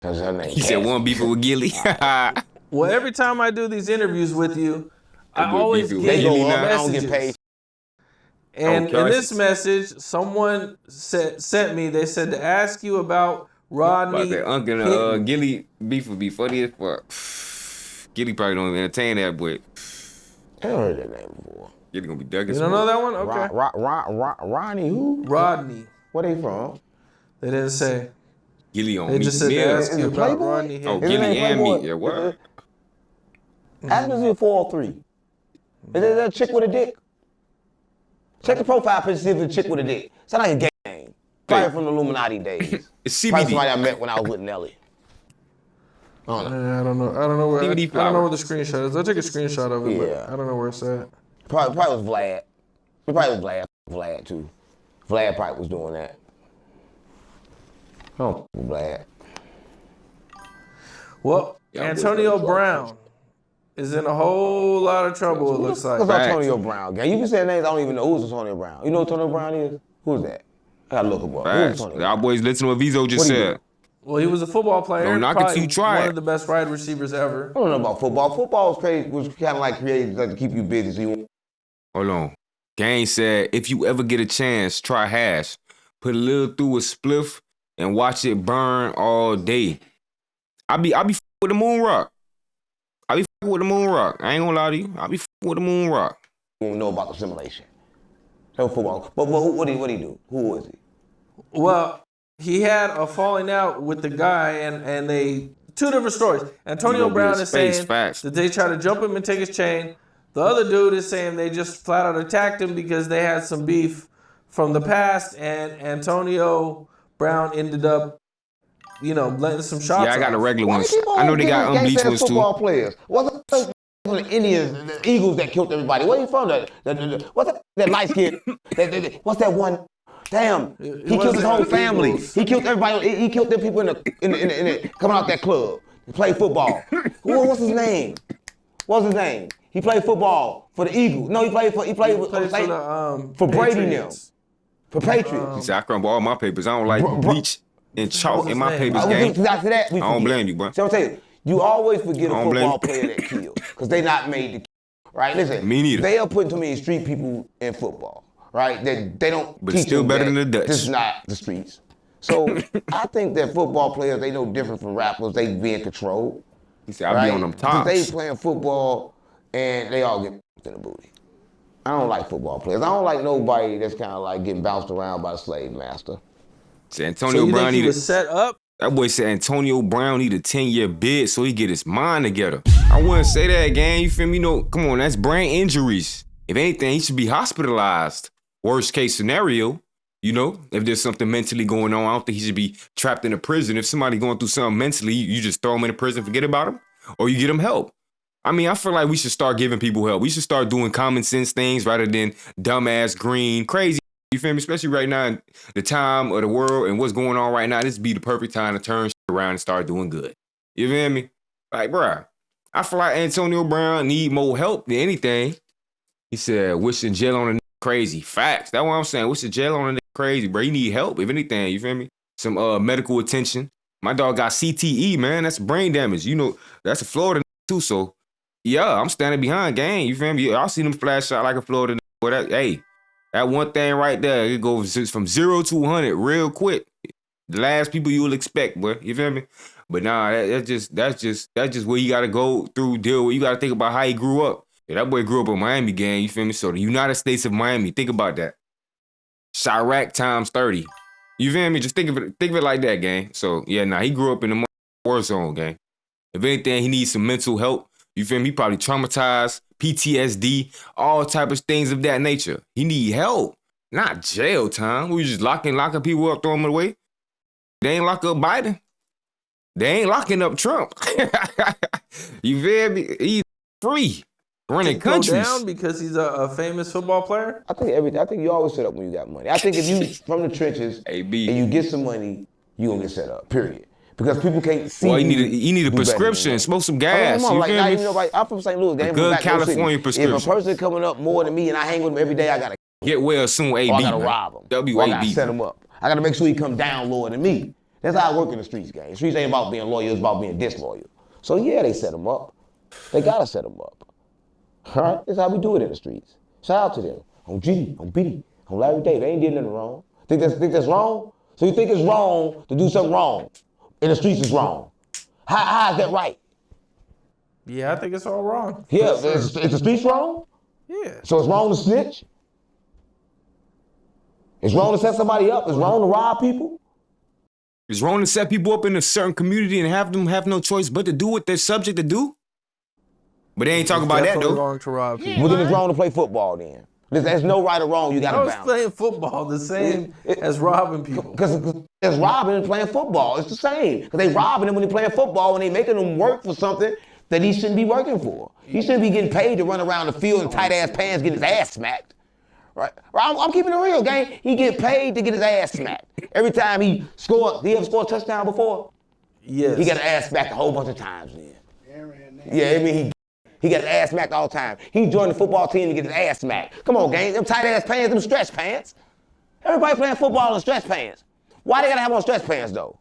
Cause her name. He said one beefing with Gilly. Well, every time I do these interviews with you, I always get They go up, I messages. don't get paid. And in this message, someone sent me. They said to ask you about Rodney. About that Uncle Gilly beef would be funny as fuck. Gilly probably don't even entertain that, but I never heard that name before. Gilly gonna be ducking. You don't know that one? Okay. Ronnie who? Rodney. Where they from? They didn't say. Gilly on They me. just said to ask you about Rodney. Oh, His Gilly name and Playboy? me. Yeah, what? Ask me if he's 403. Is that a chick with a dick? Check the profile picture, see if it's a chick with a dick. Sound like a gay name. Probably from the Illuminati days. It's Probably CBD. somebody I met when I was with Nelly. I don't know. I don't know. I don't know where. I DVD don't know where the screenshot is. I took a screenshot of it, Yeah. but I don't know where it's at. Probably was Vlad. It probably was Vlad too. Vlad probably was doing that. Oh, Vlad. Well, Antonio Brown is in a whole lot of trouble, it looks like. What's Antonio Brown, gang? You can say names, I don't even know who's Antonio Brown. You know who Antonio Brown is? Who's that? I gotta look him up. Who's Facts. Antonio? Our boys listen to what Vizo just said. Well, he was a football player. Don't knock it till you try one it. of the best wide receivers ever. I don't know about football. Football was kind of like created to keep you busy. So you Hold on. Gang said, if you ever get a chance, try hash. Put a little through a spliff and watch it burn all day. I be with the moon rock. I be with the moon rock. I ain't gonna lie to you. I be with the moon rock. don't know about the simulation. No football. But what did he do? Who was he? Well, he had a falling out with the guy, and they two different stories. Antonio Brown is saying that they tried to jump him and take his chain. The other dude is saying they just flat out attacked him because they had some beef from the past, and Antonio Brown ended up, letting some shots. Yeah, I got the regular Why ones. they keep on I know they got giving unbleached gangsta-ass ones too. football players. Wasn't the Indians, the Eagles that killed everybody? Where you from? What's that light skin? What's that one? Damn, he killed his whole family. He killed everybody. He killed them people in the coming out that club to play football. What's his name? What's his name? He played football for the Eagles. No, he played for Brady now. For Patriots. He said, I crumble all my papers. I don't like bleach and chalk in my papers, I gang. don't blame you, bro. So I'm telling you, you always forget a football player that killed because they not made to kill. Right? Listen, Me neither. they are putting too many street people in football. Right? They don't But teach it's still them better that than the Dutch. This is not the streets. So I think that football players, they no different from rappers. They being controlled. He said, I be on them tops. They playing football and they all get in the booty. I don't like football players. I don't like nobody that's kind of like getting bounced around by the slave master. Said Antonio you Brown think he was set up? That boy said Antonio Brown need a 10-year bid so he get his mind together. I wouldn't say that, gang. You feel me? No, come on, that's brain injuries. If anything, he should be hospitalized. Worst case scenario, if there's something mentally going on, I don't think he should be trapped in a prison. If somebody going through something mentally, you just throw him in a prison, forget about him, or you get him help. I mean, I feel like we should start giving people help. We should start doing common sense things rather than dumbass, green, crazy. You feel me? Especially right now, in the time of the world and what's going on right now, this be the perfect time to turn shit around and start doing good. You feel me? Like, bruh, I feel like Antonio Brown need more help than anything. He said, wishing jail on a nigga crazy. Facts. That's what I'm saying. Wishing jail on a nigga crazy, bro. You need help, if anything. You feel me? Some medical attention. My dog got CTE, man. That's brain damage. That's a Florida too, so yeah, I'm standing behind gang. You feel me? I'll see them flash out like a Florida. But that one thing right there, it goes from 0 to 100 real quick. The last people you will expect, boy. You feel me? But nah, that's just where you gotta go through, deal with. You gotta think about how he grew up. Yeah, that boy grew up in Miami, gang. You feel me? So the United States of Miami, think about that. Chirac times 30. You feel me? Just think of it like that, gang. So yeah, he grew up in the war zone, gang. If anything, he needs some mental help. You feel me? He probably traumatized, PTSD, all types of things of that nature. He need help, not jail time. We just locking people up, throwing them away. They ain't lock up Biden. They ain't locking up Trump. You feel me? He's free, running countries. Go down because he's a famous football player? I think you always set up when you got money. I think if you from the trenches and you get some money, you gonna get set up. Period. Because people can't see. Well, you need a prescription. Smoke some gas. I'm from St. Louis. A good California prescription. If a person coming up more than me and I hang with him every day, I gotta get well soon. AB. I gotta rob him. WAB. I gotta set him up. I gotta make sure he come down lower than me. That's how it work in the streets, gang. The streets ain't about being loyal, it's about being disloyal. So yeah, they set them up. They gotta set them up. All right? That's how we do it in the streets. Shout out to them. On G, on B, on Larry David. They ain't did nothing wrong. Think that's wrong? So you think it's wrong to do something wrong? In the streets is wrong. How is that right? Yeah, I think it's all wrong. Yeah, is the streets wrong? Yeah. So it's wrong to snitch? It's wrong to set somebody up? It's wrong to rob people? It's wrong to set people up in a certain community and have them have no choice but to do what they're subject to do? But they ain't talking about that, though. It's wrong to rob people. Well, then it's wrong to play football, then. There's no right or wrong, you gotta How is bounce. playing football the same as robbing people? Because it's robbing and playing football. It's the same. Because they robbing him when they playing football and they making him work for something that he shouldn't be working for. He shouldn't be getting paid to run around the field in tight-ass pants, getting his ass smacked. Right? I'm keeping it real, gang. He get paid to get his ass smacked. Every time he scored, he ever scored a touchdown before? Yes. He got his ass smacked a whole bunch of times then. Yeah, I mean, he got his ass smacked all the time. He joined the football team to get his ass smacked. Come on, gang. Them tight-ass pants, them stretch pants. Everybody playing football in stretch pants. Why they gotta have on stretch pants, though?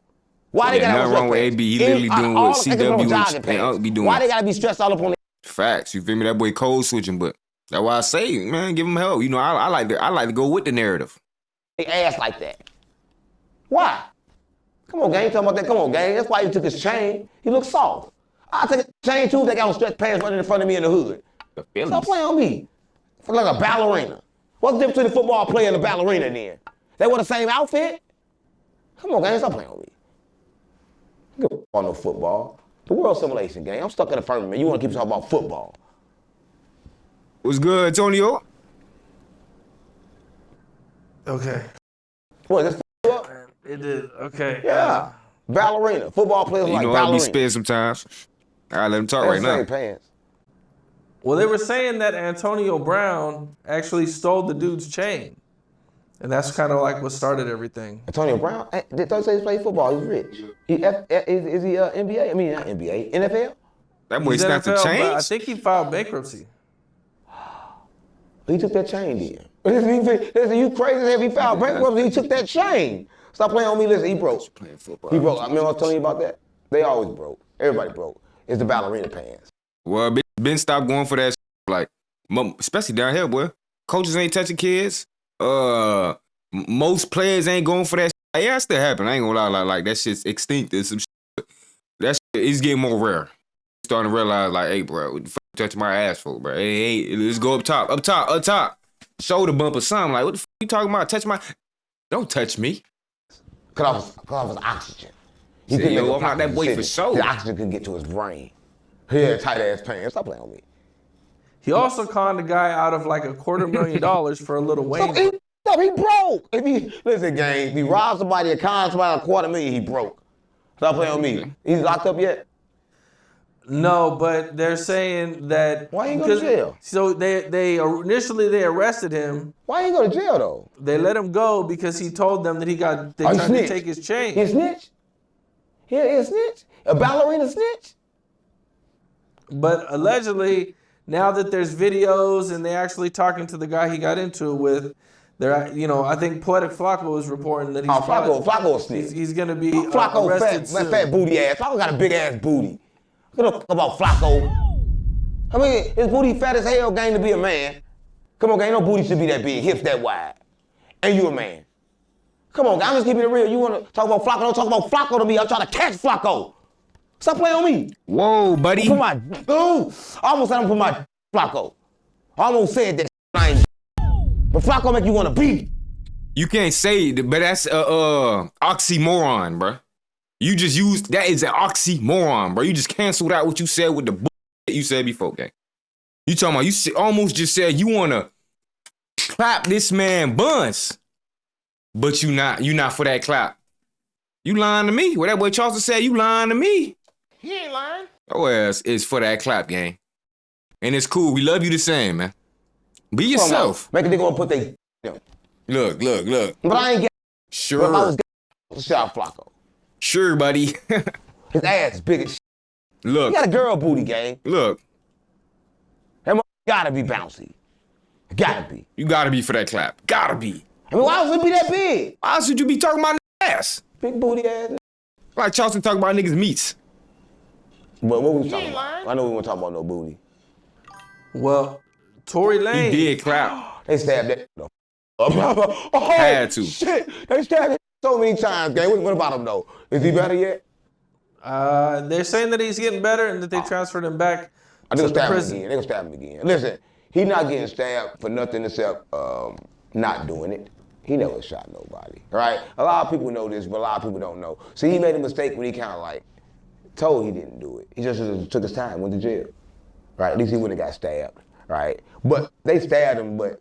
Why they gotta have on stretch pants? Nothing wrong with AB. He literally doing what CW and Unk be doing. Why they gotta be stressed all up on Facts. You feel me? That boy code switching, but that's why I say, man, give him help. You know, I like to go with the narrative. their ass like that? Why? Come on, gang. You talking about that? Come on, gang. That's why he took his chain. He looks soft. I'll take a chain too if they got on stretch pants running in front of me in the hood. Stop playing on me. Feel like a ballerina. What's the difference between a football player and a ballerina then? They wear the same outfit? Come on, gang. Stop playing on me. I don't give a fuck no football. The world simulation, gang. I'm stuck in the firmament. You want to keep talking about football. What's good, Antonio? Okay. What, this up? It did. Okay. Yeah. Ballerina. Football players You like know, I'll be ballerina. spit sometimes. I let him talk right now. Same pants. Well, they were saying that Antonio Brown actually stole the dude's chain. And that's kind of like what started everything. Antonio Brown, did they say he played football? He's rich. Is he NBA? I mean, not NBA. NFL? That boy He's snapped the NFL, but chains. I think he filed bankruptcy. He took that chain then. Listen, you crazy if he filed bankruptcy, he took that chain. Stop playing on me. Listen, he broke. Playing football. He broke. I remember I was telling you about that? They always broke. Everybody broke. It's the ballerina pants. Well, Ben stopped going for that like, especially down here, boy. Coaches ain't touching kids. Most players ain't going for that. Yeah, that still happen. I ain't gonna lie, like that shit's extinct. There's some shit. That shit is getting more rare. Starting to realize, like, hey, bro, what the fuck you touching my ass for, bro? Hey, let's go up top. Shoulder bump or something. Like, what the fuck you talking about? Touch my... Don't touch me. Cause I was oxygen. He Say, couldn't yo, make a I'm not that proper boy for decision. sure. The oxygen couldn't get to his brain. He had tight ass pants. Stop playing on me. He also conned a guy out of like $250,000 for a little Wayne. He broke. Listen, gang, if he robbed somebody or conned somebody $250,000, he broke. Stop playing on me. He's locked up yet? No, but they're saying that. Why ain't go to jail? So they initially they arrested him. Why ain't go to jail though? They let him go because he told them that they tried to take his chain. He a snitch? He a snitch? A ballerina snitch? But allegedly, now that there's videos and they actually talking to the guy he got into it with, they're, I think Poetic Flacco is reporting that he's Flacco a snitch. He's going to be Flacco arrested soon. fat booty ass. Flacco got a big ass booty. What the fuck about Flacco? I mean, his booty fat as hell, gang, to be a man. Come on, gang, no booty should be that big, hips that wide. And you a man. Come on, gang, I'm just keeping it real. You want to talk about Flacco? Don't talk about Flacco to me. I'm trying to catch Flacco. Stop playing on me. Whoa, buddy. I almost had him put my Flacco. I almost said that I ain't. But Flacco make you want to beat. You can't say it, but that's oxymoron, bro. You just used, that is an oxymoron, bro. You just canceled out what you said with the bullshit you said before, gang. You talking about, you almost just said you want to clap this man buns, but you not for that clap. You lying to me. What that boy Charleston said, you lying to me. He ain't lying. Your ass is for that clap, gang. And it's cool. We love you the same, man. Be yourself. Make a nigga want to put they. Look. But I ain't get. Sure. But if I was shout out Flacco. Sure, buddy. His ass is big as shit. Look. He got a girl booty, gang. Look. That mother gotta be bouncy. Gotta be. You gotta be for that clap. Gotta be. I mean, why would it be that big? Why should you be talking about ass? Big booty ass. Like Charleston talk about niggas' meats. But what we talking about? I know we won't talk about no booty. Well, Tory Lanez. He did clap. They stabbed that. Had to. Shit. They stabbed him so many times, gang. What about him, though? Is he better yet? They're saying that he's getting better and that they transferred him back to the prison. They're going to stab him again. Listen, he's not getting stabbed for nothing except not doing it. He never shot nobody, right? A lot of people know this, but a lot of people don't know. So he made a mistake when he kind of like told he didn't do it. He just took his time, went to jail, right? At least he wouldn't have got stabbed, right? But they stabbed him, but...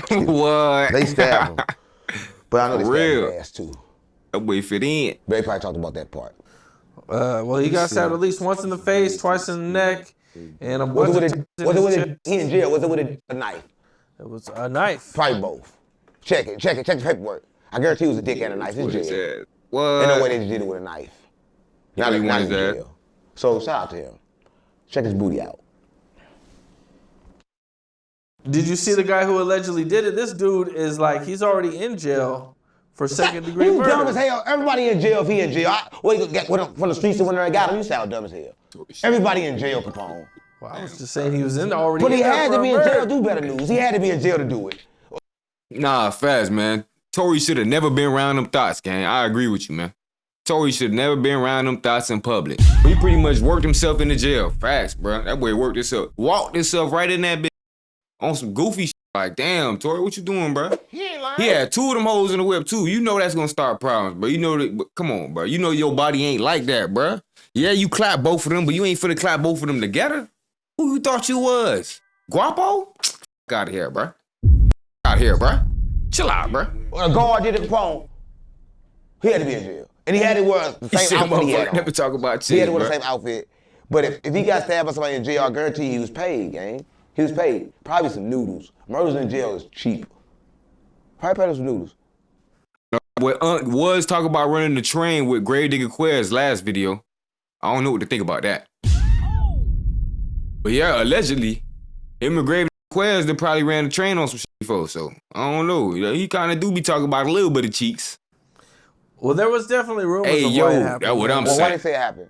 What? They stabbed him. But I know they stabbed his ass too. That boy fit in. They probably talked about that part. Well, he got stabbed at least once in the face, twice in the neck, and a bunch Was it he in jail? Was it with a knife? It was a knife. Probably both. Check the paperwork. I guarantee it was a dick and a knife. It's jail. What? Ain't no way they just did it with a knife. Not in jail. So shout out to him. Check his booty out. Did you see the guy who allegedly did it? This dude is like, he's already in jail for second-degree murder. He's dumb as hell. Everybody in jail if he in jail. From the streets to when they got him, you sound dumb as hell. Everybody in jail, Capone. Well, I was just saying he was in already. But he had to be in jail to do better news. He had to be in jail to do it. Nah, fast, man. Tory should have never been around them thoughts, gang. I agree with you, man. Tory should have never been around them thoughts in public. He pretty much worked himself into jail. Fast, bro. That boy worked himself. Walked himself right in that bitch on some goofy shit. Like, damn, Tory, what you doing, bro? He ain't lying. He had 2 of them hoes in the whip, too. You know that's gonna start problems, bro. You know that, but come on, bro. You know your body ain't like that, bro. Yeah, you clap both of them, but you ain't finna clap both of them together. Who you thought you was? Guappo? Get out of here, bro. Out of here, bro. Chill out, bro. When a guard did it, Capone, he had to be in jail. And he had to wear the same outfit he had on. Never talk about shit, He had to wear bro. the same outfit. But if he got stabbed by somebody in jail, I guarantee you he was paid, gang. He was paid. Probably some noodles. Murders in jail is cheap. Probably paid him some noodles. What was talking about running the train with Gravedigger Quez last video. I don't know what to think about that. But yeah, allegedly, him and Gravedigger Quez, they probably ran the train on some shit before, so I don't know. He kind of do be talking about a little bit of cheeks. Well, there was definitely rumors Hey, of yo, what happened. that's what I'm Well, why saying. did they say it happened?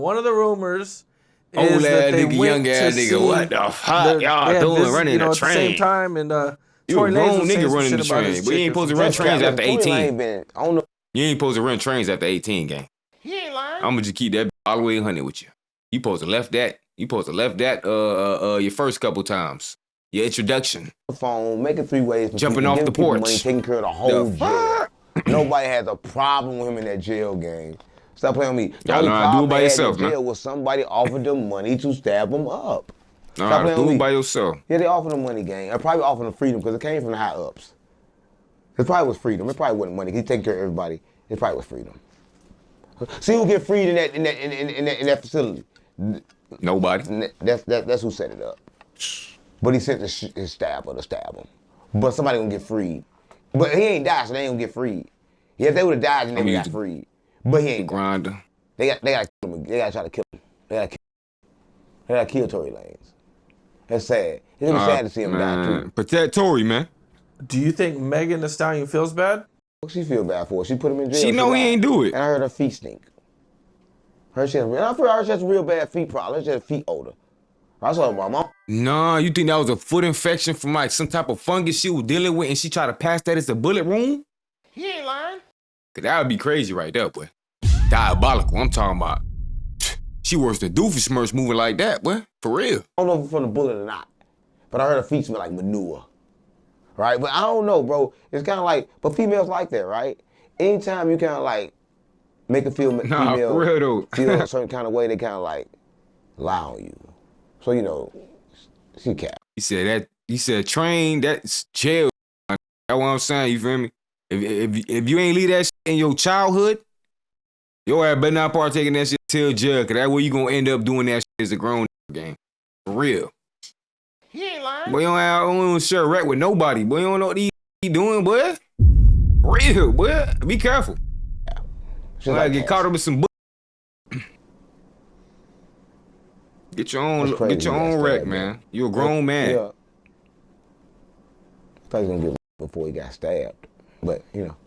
One of the rumors is Old that ass they nigga, went young to ass see nigga, what the fuck y'all doing running a at the same train? time, and You a Tory Lanez grown was saying nigga some running shit the about train, his but you chick ain't or supposed to some run shit. trains after Tory 18. ain't been, I don't know. You ain't supposed to run trains after 18, gang. He ain't lying. I'ma just keep that all the way 100 with you. You supposed to left that. You supposed to left that your first couple times. Your introduction. Phone, making 3 ways. For Jumping people, off giving the people porch. Money, taking care of the whole The jail. Nobody has a problem with him in that jail game. Stop playing with me. The Y'all only know how to do it problem by they had yourself, in man. jail was somebody offered them money to stab them up. Nah, Stop playing do with it me. by yourself. Yeah, they offered them money, gang. They probably offered them freedom because it came from the high ups. It probably was freedom. It probably wasn't money. He taking care of everybody. It probably was freedom. See who get freed in that facility. Nobody. That's who set it up. But he sent his stabber to stab him. But somebody gonna get freed. But he ain't died, so they ain't gonna get freed. Yeah, if they would have died, then they would got freed. But he ain't. Grinder. They gotta kill him. They gotta try to kill him. They gotta kill Tory Lanez. That's sad. It's gonna be sad to see him die too. Protect Tory, man. Do you think Megan Thee Stallion feels bad? What she feel bad for? She put him in jail. She know he lied. ain't do it. And I heard her feet stink. I heard she has a real bad feet problem. She has feet odor. I saw my mom. Nah, you think that was a foot infection from like some type of fungus she was dealing with and she tried to pass that as a bullet wound? He ain't lying. Cause that would be crazy right there, boy. Diabolical, I'm talking about. She worse than doofus smirch moving like that, boy. For real. I don't know if it's from the bullet or not, but I heard her feet smell like manure. Right? But I don't know, bro. It's kind of like, but females like that, right? Anytime you kind of like make a female for real though. feel a certain kind of way, they kind of like lie on you. So, you know, she cap. He said train, that's jail. That's what I'm saying, you feel me? If you ain't leave that shit in your childhood, your ass better not partake in that shit till jail, cause that's where you gonna end up doing that shit as a grown game. For real. He ain't lying. Boy, you don't share a wreck with nobody. Boy, you don't know what he doing, boy. For real, boy. Be careful. She's You like get caught up with some Get your own wreck, man. You a grown man. Yeah. I thought he was gonna get before he got stabbed, but you know.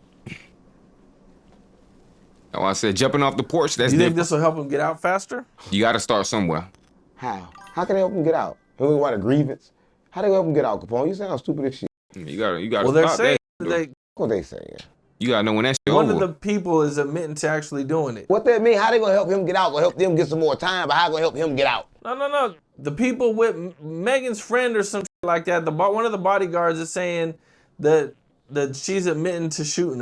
Oh, I said jumping off the porch. That's You think different. this will help him get out faster? You got to start somewhere. How? How can they help him get out? He want a grievance? How they help him get out, Capone? You sound stupid as shit. You gotta. Well, they're stop saying that. What they saying? You gotta know when that shit one over. of the people is admitting to actually doing it. What that mean? How they gonna help him get out? Gonna help them get some more time, but how gonna help him get out? No. The people with Megan's friend or some shit like that. One of the bodyguards is saying that she's admitting to shooting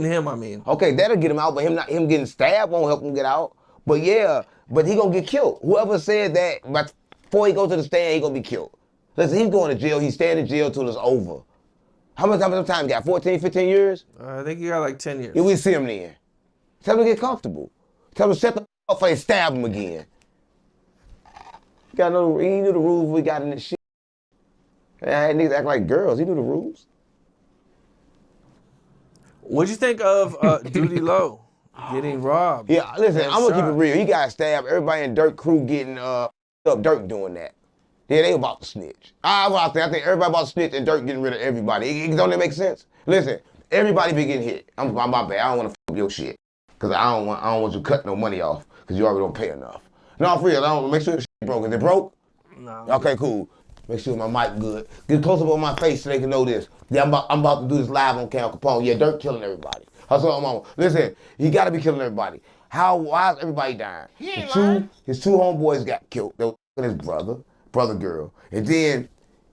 him. I mean. Okay, that'll get him out, but him getting stabbed won't help him get out. But yeah, but he gonna get killed. Whoever said that, but before he goes to the stand, he gonna be killed. Listen, he's going to jail. He's staying in jail till it's over. How much time he got? 14, 15 years? I think he got like 10 years. Yeah, we see him then. Tell him to get comfortable. Tell him to set the up for they stab him again. He knew the rules we got in this shit. And niggas act like girls. He knew the rules. What'd you think of Duty Low getting robbed? Yeah, listen, and I'm gonna keep shot? it real. He got stabbed. Everybody in Dirk crew getting up. Dirk doing that. Yeah, they about to snitch. I think everybody about to snitch and Dirk getting rid of everybody. Don't that make sense? Listen, everybody be getting hit. I'm my bad. I don't want to fuck up your shit. Cause I don't want you to cut no money off. Cause you already don't pay enough. No, for real, I don't make sure the shit broke. Is it broke? No. Okay, cool. Make sure my mic good. Get close up on my face so they can know this. Yeah, I'm about to do this live on Cal Capone. Yeah, Dirk killing everybody. That's what I'm on. Listen, he gotta be killing everybody. Why is everybody dying? He ain't lying. His two homeboys got killed. They were his brother girl. And then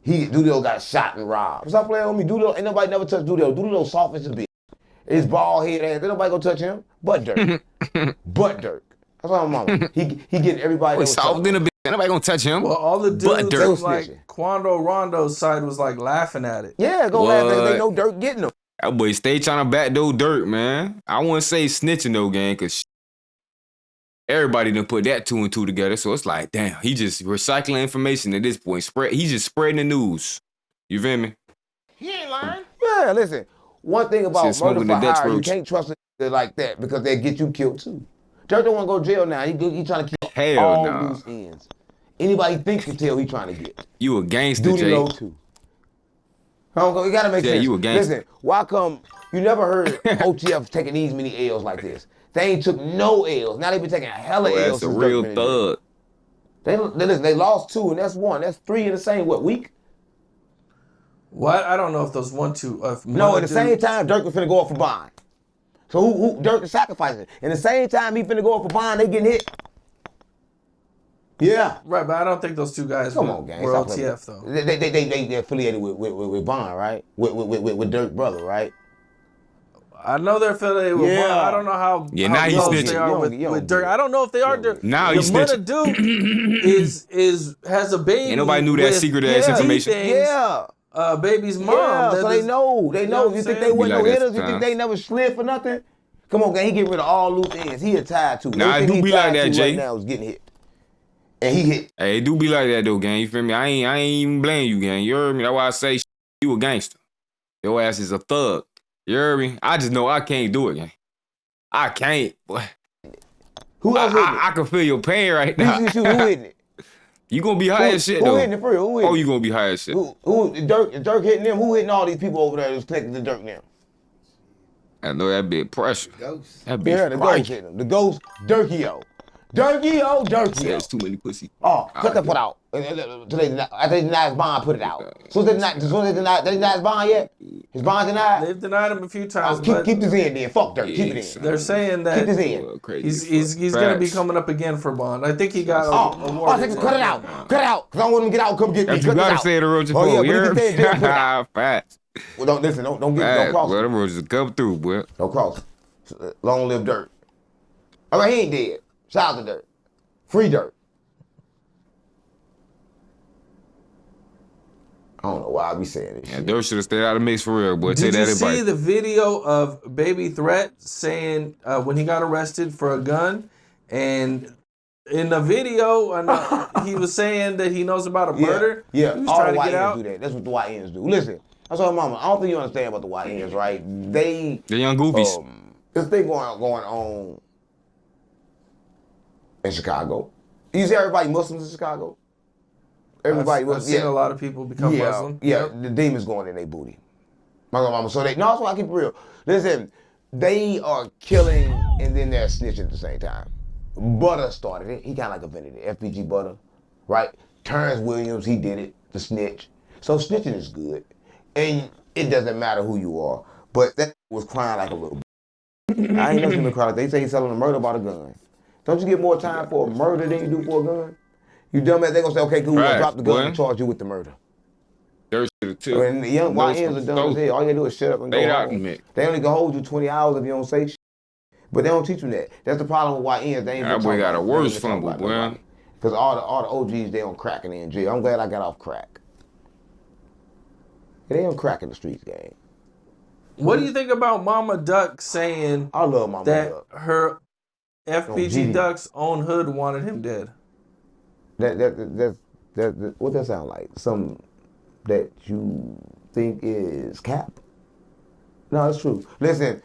Dudio got shot and robbed. Stop playing with me. Dudio, ain't nobody never touched Dudio. Dudio soft as a bitch. His bald head ass. Ain't nobody gonna touch him. But Dirk. But Dirk. That's what I'm on. He getting everybody. He's soft in a bitch. Ain't nobody gonna touch him. Well, all the But dudes Dirk from was like snitching. Quando Rondo's side was like laughing at it. Yeah, go laugh at it. What? They know Dirk getting them. That boy stay trying to backdoor Dirk, man. I wouldn't say snitching though, gang, cause everybody done put that 2 and 2 together. So it's like, damn, he just recycling information at this point. He's just spreading the news. You feel me? He ain't lying. Yeah, listen. One thing about Shit, smoking murder for the Dutch hire, you roach. can't trust it like that because they get you killed too. Dirk don't want to go to jail now. He trying to keep Hell all nah. loose ends. Anybody think can tell he trying to get. You a gangster, Duty Jay. low too. You gotta make Yeah, sense. you a gangster. Listen, why come you never heard OTF taking these many L's like this? They ain't took no L's. Now they been taking hella Boy, L's. that's a since Dirk real been in jail. thug. Listen, they lost 2 and that's 1. That's 3 in the same week? What? I don't know if those 1, 2. No, at the same time, Dirk was finna go up for bond. So who Dirk is sacrificing? And the same time he finna go up for bond, they getting hit. Yeah. Right, but I don't think those 2 guys Come were, on, gang. were Stop OTF playing. though. They affiliated with Bond, right? With Dirk's brother, right? I know they're affiliated with Yeah. Bond. I don't know how, Yeah, how now you close snitching. they are You with don't Dirk. get it. I don't know if they are Dirk. Now you the Mother snitching. Dude has a baby. Ain't nobody knew that with secret ass information. things, Yeah. Baby's mom. Yeah, That so they is- know. They You know know. what You I'm think saying? they wasn't Be no like that hitters? You think sometimes. they never slid for nothing? Come on, gang. He get rid of all loose ends. He a tied to. Nah, it Everything do he be like tied that, to Jay. Right now is getting hit. And he hit. Hey, it do be like that though, gang. You feel me? I ain't even blame you, gang. You heard me? That's why I say you a gangster. Your ass is a thug. You heard me? I just know I can't do it, gang. I can't, boy. Who else hitting I can feel your pain right now. it? Who hitting it? You gonna be high as shit Who though. hitting it for real? Who hitting Oh, it? you gonna be high as shit. Dirk hitting them? Who hitting all these people over there that's connected to Dirk now? I know that big pressure. Ghost. That big Yeah, the ghost hitting them. The ghost, Dirkio. Dirkio. There's too many pussy. Oh, cut that foot out. After they denied his bond, put it out. So they denied his bond yet? His bond denied? They've denied him a few times, Oh, but keep this in then. Fuck Dirk. Keep it Yes. in. they're saying Keep this that in. Crazy he's going to be Facts. coming up again for bond. I think he got I think cut it out. Cut it out. Cause I don't want him to get out. Come get me. That's Cut you this gotta out. say the roaches. Oh yeah, for, but if you stay in jail, put it out. Facts. Well, don't listen. Don't get. Don't Facts. cross. Well, them roaches come through, boy. Don't cross. Long live Dirk. All right, he ain't dead. Shout out to Dirk. Free Dirk. I don't know why I be saying this Yeah, shit. Dirk should have stayed out of the mix for real, boy. Take Did you that see advice. the video of Baby Threat saying when he got arrested for a gun? And in the video, he was saying that he knows about a murder. Yeah, He was all trying the to get YNs out. do that. That's what the YNs do. Listen, I saw mama. I don't think you understand about the YNs, right? They The young goofies. this thing going on in Chicago. You see everybody Muslims in Chicago? Everybody I've seen a lot of people become Muslim. Yeah, Yep. the demons going in their booty. My mama. So that's why I keep it real. Listen, they are killing and then they're snitching at the same time. Butter started it. He kind of like invented it. FBG Butter, right? Terrence Williams, he did it, the snitch. So snitching is good. And it doesn't matter who you are. But that was crying like a little bitch. I ain't never seen him cry like that. They say he's selling a murder about a gun. Don't you get more time for a murder than you do for a gun? You dumbass, they gonna say, okay, cool, we'll drop the gun and charge you with the murder. Dirt shit too. And the young YNs are dumb as hell. All you gotta do is shut up and go home. They only can hold you 20 hours if you don't say shit. But they don't teach them that. That's the problem with YNs. They ain't that boy got a worse fumble, boy. Because all the OGs, they on crack and they in jail. I'm glad I got off crack. They on crack in the streets, gang. What do you think about Mama Duck saying I love Mama Duck. Her FBG Duck's own hood wanted him dead? That what that sound like? Something that you think is cap? No, it's true. Listen,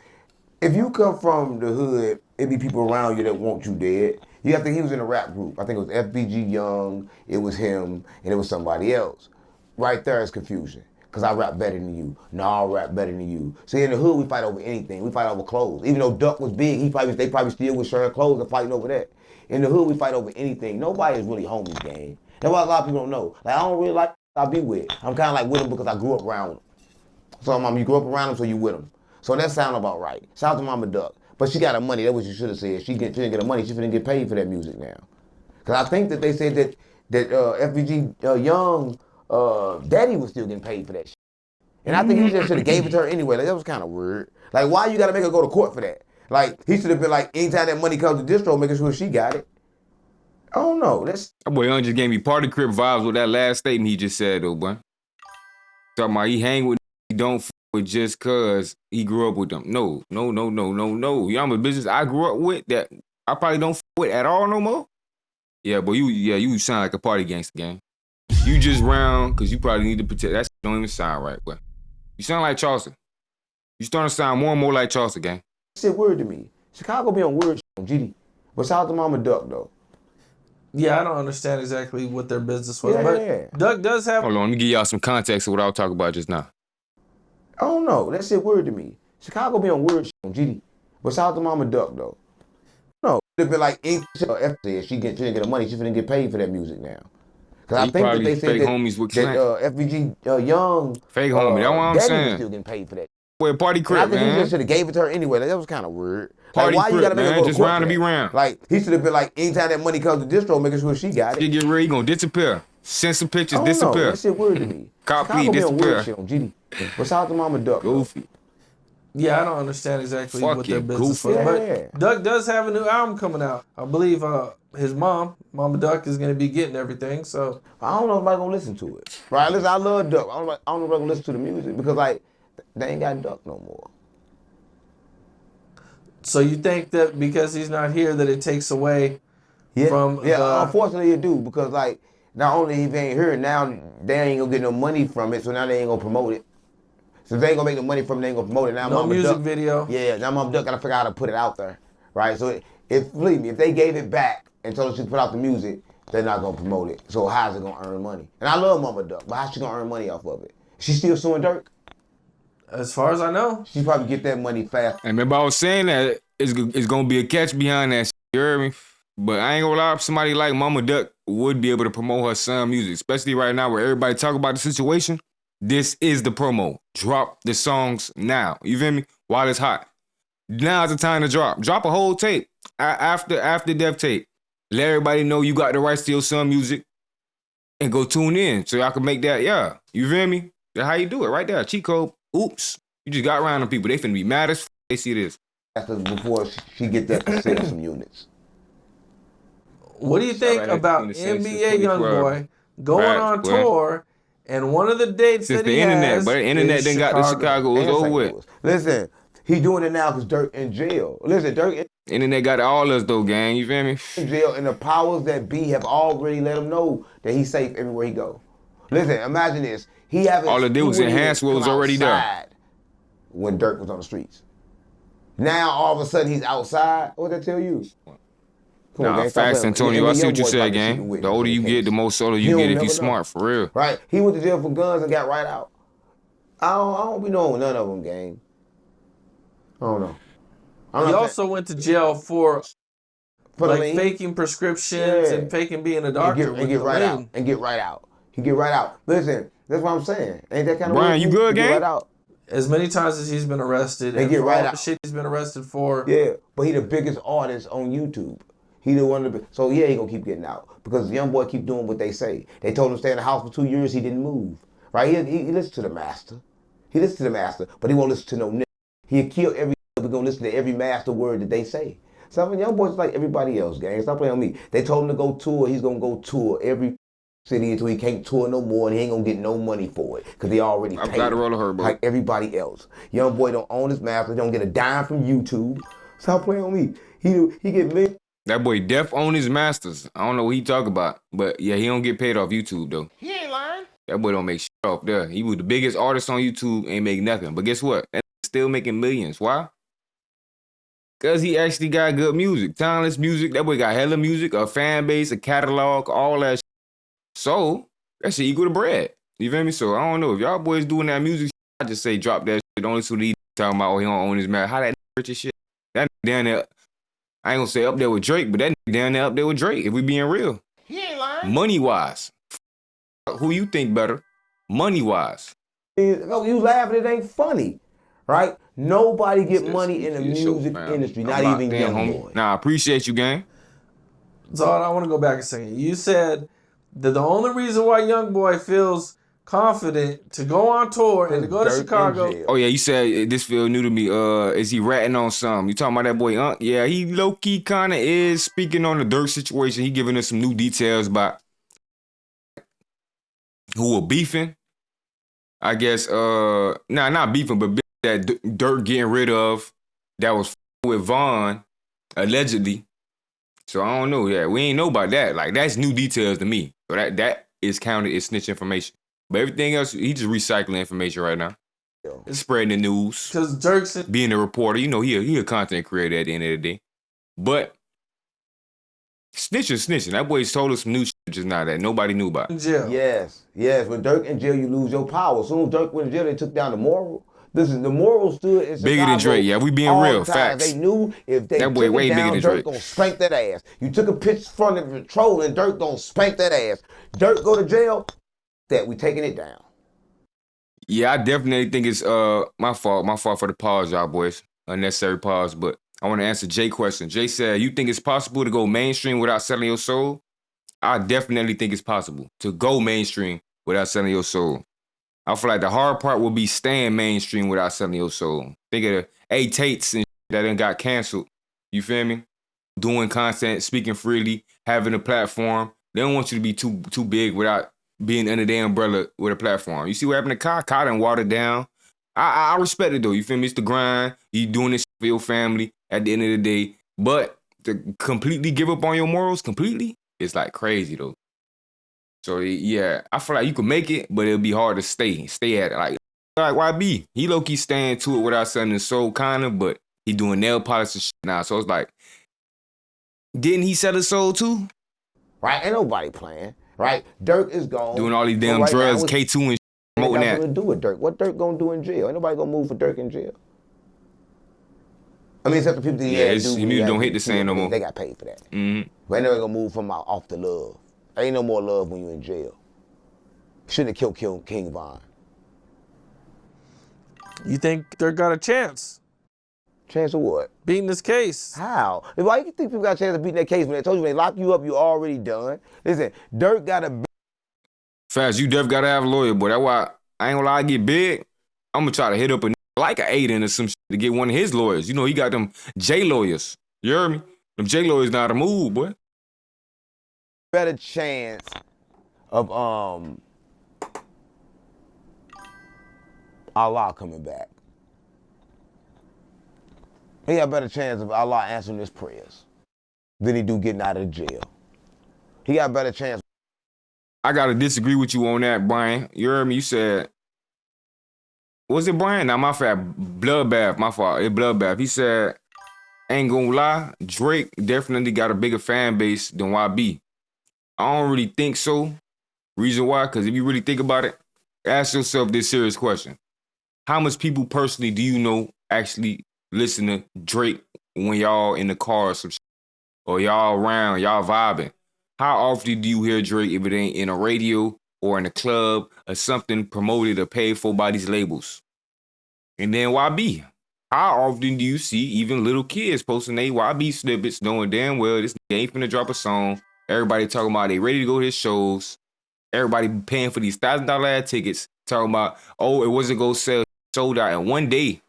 if you come from the hood, it be people around you that want you dead. You have to think he was in a rap group. I think it was FBG Young, it was him, and it was somebody else. Right there is confusion. Because I rap better than you. No, I rap better than you. See, in the hood, we fight over anything. We fight over clothes. Even though Duck was big, they probably still was sharing clothes and fighting over that. In the hood, we fight over anything. Nobody is really homies, gang. That's why a lot of people don't know. Like, I don't really like I be with. I'm kind of like with them because I grew up around them. So, Mom, you grew up around them, so you with them. So that sound about right. Shout out to Mama Duck. But she got her money. That's what you should have said. She didn't get her money. She didn't get paid for that music now. Because I think that they said that FBG Young Daddy was still getting paid for that shit. And I think he just should have gave it to her anyway. Like, that was kind of weird. Like, why you got to make her go to court for that? Like, he should have been like, anytime that money comes to distro, making sure she got it. I don't know. That boy Young just gave me Party Crip vibes with that last statement he just said, though, boy. Talking about he hang with he don't f with just cause he grew up with them. No. Y'all a business I grew up with that I probably don't f with at all no more. Yeah, but you sound like a party gangster, gang. You just round because you probably need to protect. That shit don't even sound right, boy. You sound like Charleston. You starting to sound more and more like Charleston, gang. Shit weird to me. Chicago be on weird shit on GD. But shout out to Mama Duck, though. Yeah, I don't understand exactly what their business was. But Duck does have... Hold on, let me give y'all some context of what I was talking about just now. I don't know. That shit weird to me. Chicago be on weird shit on GD. But shout out to Mama Duck, though. No, it'd be like, she didn't get her money. She didn't get paid for that music now. Because I think that they said that FBG Young... Fake homie, that's what I'm saying. Was still getting paid for that. Boy, Party Crip, I think man. he just should have gave it to her anyway. Like, that was kind of weird. Party like, why Crip, you gotta make man. her go to Just court round for to be that? round. Like, he should have been like, anytime that money comes to distro, making sure she got it. She get ready, he gonna disappear. Send some pictures, I don't disappear. know. That shit weird to me. Copy, disappear. Weird shit on GD. But shout out to Mama Duck. Goofy. Yeah, I don't understand exactly what their business goofy. was. But Duck does have a new album coming out. I believe his mom, Mama Duck, is going to be getting everything. So I don't know if I'm going to listen to it. Right? Listen, I love Duck. I don't know if I'm going to listen to the music because, like, they ain't got Duck no more. So you think that because he's not here that it takes away from unfortunately it do because, like, not only he ain't here, now they ain't going to get no money from it, so now they ain't going to promote it. So they ain't gonna make no money from it, they ain't gonna promote it. Now no Mama music Duck, video. Yeah, now Mama Duck gotta figure out how to put it out there, right? So believe me, if they gave it back and told her she put out the music, they're not gonna promote it. So how's it gonna earn money? And I love Mama Duck, but how's she gonna earn money off of it? She still suing Dirk? As far as I know. She probably get that money fast. And remember I was saying that it's gonna be a catch behind that shit, you heard me? But I ain't gonna lie, somebody like Mama Duck would be able to promote her son music, especially right now where everybody talk about the situation. This is the promo. Drop the songs now. You feel me? While it's hot. Now's the time to drop. Drop a whole tape. After Death Tape. Let everybody know you got the rights to your son music. And go tune in. So y'all can make that, yeah. You feel me? That's how you do it right there. Cheat code. Oops. You just got around them people. They finna be mad as f*** they see this. Before she get that to sell some units. What do you think about NBA Youngboy going on tour? And one of the dates that he has but the internet then got to Chicago. It was over with. Listen, he doing it now because Dirk in jail. Listen, Dirk internet got all us though, gang. You feel me? In jail, and the powers that be have already let him know that he's safe everywhere he go. Listen, imagine this. All it did was enhance what was already there. When Dirk was on the streets. Now all of a sudden he's outside. What did that tell you? Nah, facts, Antonio. I see what you said, gang. The older you get, the more solo you get if you smart, for real. Right. He went to jail for guns and got right out. I don't be knowing none of them, gang. I don't know. He also went to jail for like faking prescriptions and faking being a doctor. And get right out. And get right out. He get right out. Listen, that's what I'm saying. Ain't that kind of Brian, you good, gang? Right out. As many times as he's been arrested and get for right all out. the shit he's been arrested for. Yeah, but he the biggest artist on YouTube. He the one of so yeah, he gonna keep getting out because Youngboy keep doing what they say. They told him to stay in the house for 2 years. He didn't move. Right? He listened to the master. He listened to the master, but he won't listen to no nigga. He'll kill every. We're gonna listen to every master word that they say. Some of Youngboy's like everybody else, gang. Stop playing on me. They told him to go tour. He's gonna go tour every city until he can't tour no more, and he ain't gonna get no money for it because he already paid. I've got to roll her, bro. Like everybody else. Youngboy don't own his master. He don't get a dime from YouTube. Stop playing on me. He get millions. That boy def own his masters. I don't know what he talk about, but yeah, he don't get paid off YouTube though. He ain't lying. That boy don't make shit off there. He was the biggest artist on YouTube, ain't make nothing. But guess what? That still making millions. Why? Cause he actually got good music, timeless music. That boy got hella music, a fan base, a catalog, all that shit. So that shit equal to bread. You feel me? So I don't know if y'all boys doing that music. I just say drop that shit. Only so he talking about he don't own his man. How that rich as shit? That down there. I ain't gonna say up there with Drake, but that down there up there with Drake. If we being real, he ain't lying. Money wise, who you think better? Money wise. You laughing? It ain't funny, right? Nobody get money in the music industry, not even Youngboy. Nah, I appreciate you, gang. So I want to go back a second. You said that the only reason why Youngboy feels confident to go on tour and to go to Chicago. Oh yeah, you said this feel new to me. Is he ratting on something? You talking about that boy Unc? Yeah, he low key kind of is speaking on the Dirk situation. He giving us some new details about who were beefing. I guess not beefing, but that Dirk getting rid of that was with Vaughn allegedly. So I don't know. Yeah, we ain't know about that. Like that's new details to me. So that is counted as snitch information. But everything else, he just recycling information right now. Spreading the news. Because Dirk's being a reporter, you know, he a content creator at the end of the day. But snitching. That boy's told us some new shit just now that nobody knew about. Jail. Yes. When Dirk in jail, you lose your power. As soon as Dirk went in jail, they took down the moral. Listen, the moral stood in bigger than Drake. Yeah, we being real. Facts. They knew if they that boy took way it down, bigger than Dirk Drake. Gonna spank that ass. You took a pitch from the patrol and Dirk gonna spank that ass. Dirk go to jail, that we taking it down. Yeah, I definitely think it's my fault. My fault for the pause, y'all boys. Unnecessary pause. But I want to answer Jay's question. Jay said, you think it's possible to go mainstream without selling your soul? I definitely think it's possible to go mainstream without selling your soul. I feel like the hard part will be staying mainstream without selling your soul. Think of the A-Tates and that done got canceled. You feel me? Doing content, speaking freely, having a platform. They don't want you to be too big without being under their umbrella with a platform. You see what happened to Kai? Kai done watered down. I respect it though. You feel me? It's the grind. You doing this for your family at the end of the day. But to completely give up on your morals completely, it's like crazy though. So yeah, I feel like you can make it, but it'll be hard to stay at it. Like YB, he low key staying to it without selling his soul, kinda, but he doing nail polish and shit now. So it's like, didn't he sell his soul too? Right, ain't nobody playing. Right, Dirk is gone. Doing all these damn drugs, K2 and shit, promoting that. Nothing to do with Dirk. What Dirk gonna do in jail? Ain't nobody gonna move for Dirk in jail. I mean, except the people that his music don't hit the same no more. They got paid for that. Mm-hmm. But ain't never gonna move from off the love. Ain't no more love when you in jail. Shouldn't have killed King Von. You think Dirk got a chance? Chance of what? Beating this case. How? Why you think people got a chance of beating that case when they told you when they lock you up, you already done? Listen, Dirk got a... Fast, you definitely gotta have a lawyer, boy. That's why I ain't gonna lie, I get big. I'm gonna try to hit up a like an Aiden or some shit to get one of his lawyers. You know, he got them J lawyers. You heard me? Them J lawyers know how to move, boy. Better chance of Allah coming back. He got a better chance of Allah answering his prayers than he do getting out of jail. He got a better chance. I gotta disagree with you on that, Brian. You heard me? You said, was it Brian? Nah, my fault. Bloodbath, my fault. It's Bloodbath. He said, ain't gonna lie, Drake definitely got a bigger fan base than YB. I don't really think so. Reason why? Because if you really think about it, ask yourself this serious question. How much people personally do you know actually listen to Drake when y'all in the car or some shit, or y'all around, y'all vibing? How often do you hear Drake if it ain't in a radio or in a club or something promoted or paid for by these labels? And then YB. How often do you see even little kids posting their YB snippets knowing damn well this nigga ain't finna drop a song? Everybody talking about they ready to go to his shows. Everybody paying for these $1,000 ad tickets. Talking about, oh, it wasn't gonna sell, sold out in one day.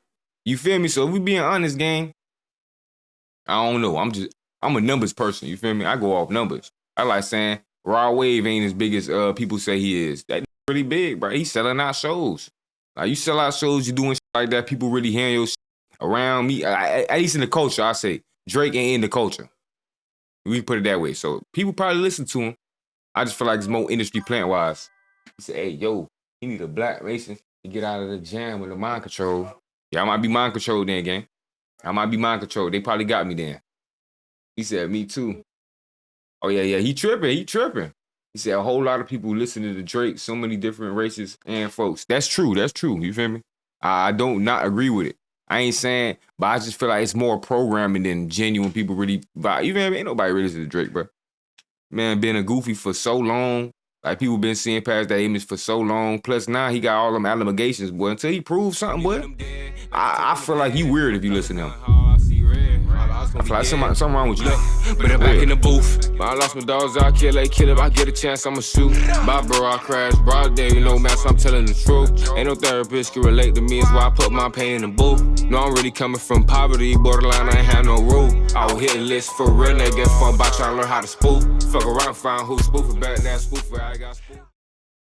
You feel me? So if we being honest, gang, I don't know. I'm a numbers person. You feel me? I go off numbers. I like saying Raw Wave ain't as big as people say he is. That really big, bro. He's selling out shows. Like, you sell out shows, you doing shit like that. People really hearing your shit around me. At least in the culture, I say Drake ain't in the culture. We put it that way. So people probably listen to him. I just feel like it's more industry plant wise. He said, hey, yo, he need a black racist to get out of the jam with the mind control. Yeah, I might be mind controlled then, gang. I might be mind controlled. They probably got me then. He said, me too. Oh, yeah, he tripping. He said a whole lot of people listening to Drake, so many different races and folks. That's true, you feel me? I don't not agree with it. I ain't saying, but I just feel like it's more programming than genuine people really vibe. You feel me? Ain't nobody really listen to Drake, bro. Man, been a goofy for so long. Like, people been seeing past that image for so long. Plus, now he got all them allegations, boy. Until he proves something, boy, I feel like you weird if you listen to him. I feel like something wrong with you. But I'm back in the booth. I lost my dogs, I kill if I get a chance, I'ma shoot. My bro, I crash, broad day, you know, man, so I'm telling the truth. Ain't no therapist can relate to me, it's why I put my pain in the booth. No, I'm really coming from poverty, borderline, I ain't have no roof. I will hit a list for real, nigga, get fun by trying to learn how to spoof. Fuck around, find who spoofing, better than spoofer, I got spoof.